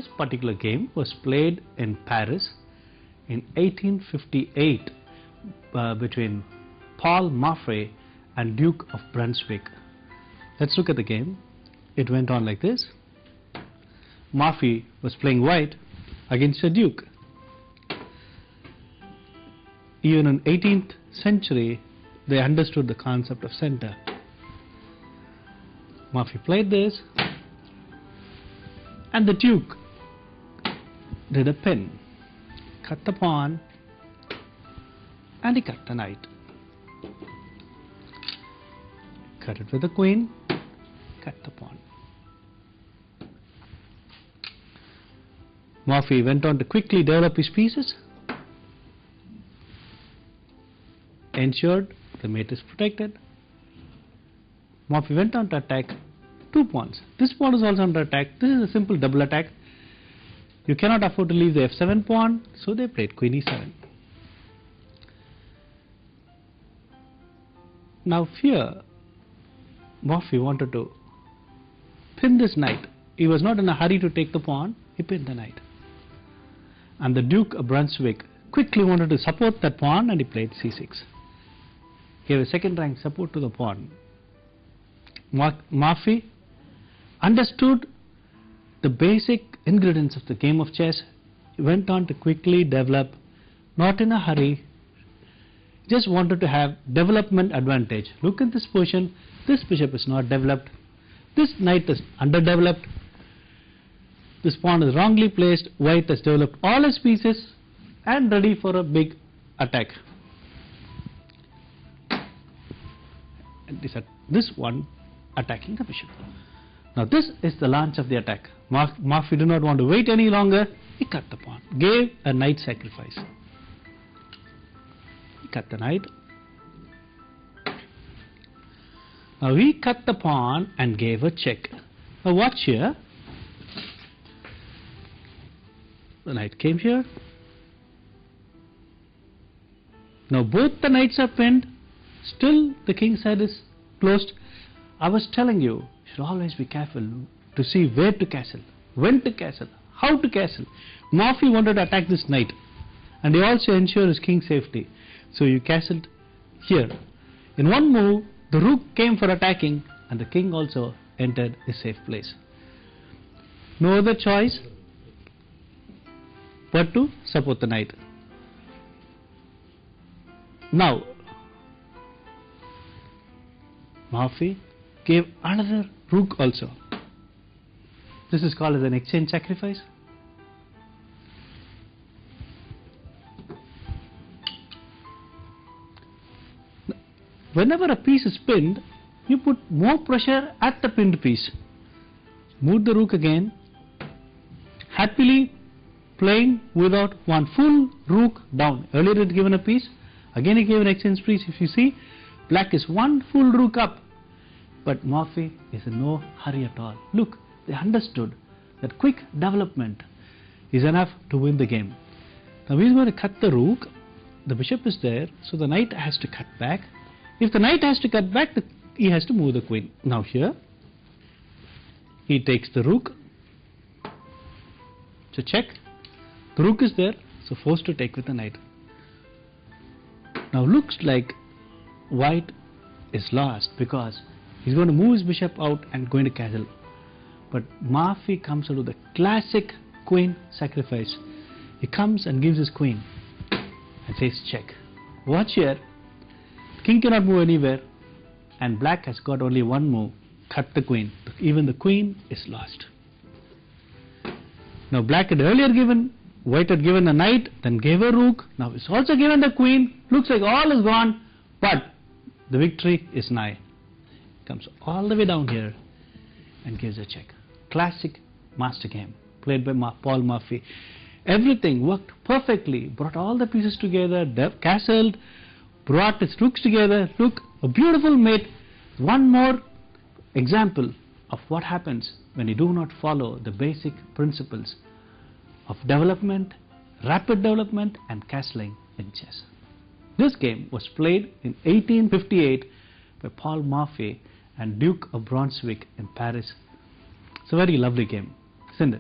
This particular game was played in Paris in 1858 between Paul Morphy and Duke of Brunswick. Let's look at the game. It went on like this. Morphy was playing white against a Duke. Even in 18th century, they understood the concept of center. Morphy played this, and the Duke did a pin, cut the pawn, and he cut the knight. Cut it with the queen, cut the pawn. Morphy went on to quickly develop his pieces, ensured the mate is protected. Morphy went on to attack two pawns. This pawn is also under attack. This is a simple double attack. You cannot afford to leave the f7 pawn, so they played queen e7. Now here, Morphy wanted to pin this knight. He was not in a hurry to take the pawn, he pinned the knight. And the Duke of Brunswick quickly wanted to support that pawn, and he played c6. He gave a second rank support to the pawn. Morphy understood the basic ingredients of the game of chess. He went on to quickly develop, not in a hurry, just wanted to have development advantage. Look at this position. This bishop is not developed. This knight is underdeveloped. This pawn is wrongly placed. White has developed all his pieces and ready for a big attack. And this one attacking the bishop. Now this is the launch of the attack. Morphy did not want to wait any longer. He cut the pawn, gave a knight sacrifice. He cut the knight. Now he cut the pawn and gave a check. Now watch here. The knight came here. Now both the knights are pinned. Still the king's side is closed. I was telling you, you should always be careful to see where to castle, when to castle, how to castle. Morphy wanted to attack this knight, and he also ensured his king's safety. So you castled here. In one move, the rook came for attacking, and the king also entered his safe place. No other choice but to support the knight. Now, Morphy gave another rook also. This is called as an exchange sacrifice. Whenever a piece is pinned, you put more pressure at the pinned piece. Move the rook again, happily playing without one full rook down. Earlier it had given a piece, again he gave an exchange piece. If you see, black is one full rook up, but Morphy is in no hurry at all. Look, they understood that quick development is enough to win the game. Now he is going to cut the rook. The bishop is there, so the knight has to cut back. If the knight has to cut back, he has to move the queen. Now here, he takes the rook. So check. The rook is there, so forced to take with the knight. Now looks like white is lost because he's going to move his bishop out and going to castle. But Morphy comes out with the classic queen sacrifice. He comes and gives his queen and says check. Watch here. King cannot move anywhere, and black has got only one move. Cut the queen. Even the queen is lost. Now black had earlier given, white had given a knight, then gave a rook. Now it's also given the queen. Looks like all is gone, but the victory is nigh. Comes all the way down here and gives a check. Classic master game played by Paul Morphy. Everything worked perfectly. Brought all the pieces together, castled, brought his rooks together. Look, a beautiful mate. One more example of what happens when you do not follow the basic principles of development, rapid development and castling in chess. This game was played in 1858 by Paul Morphy and Duke of Brunswick in Paris. It's a very lovely game, isn't it?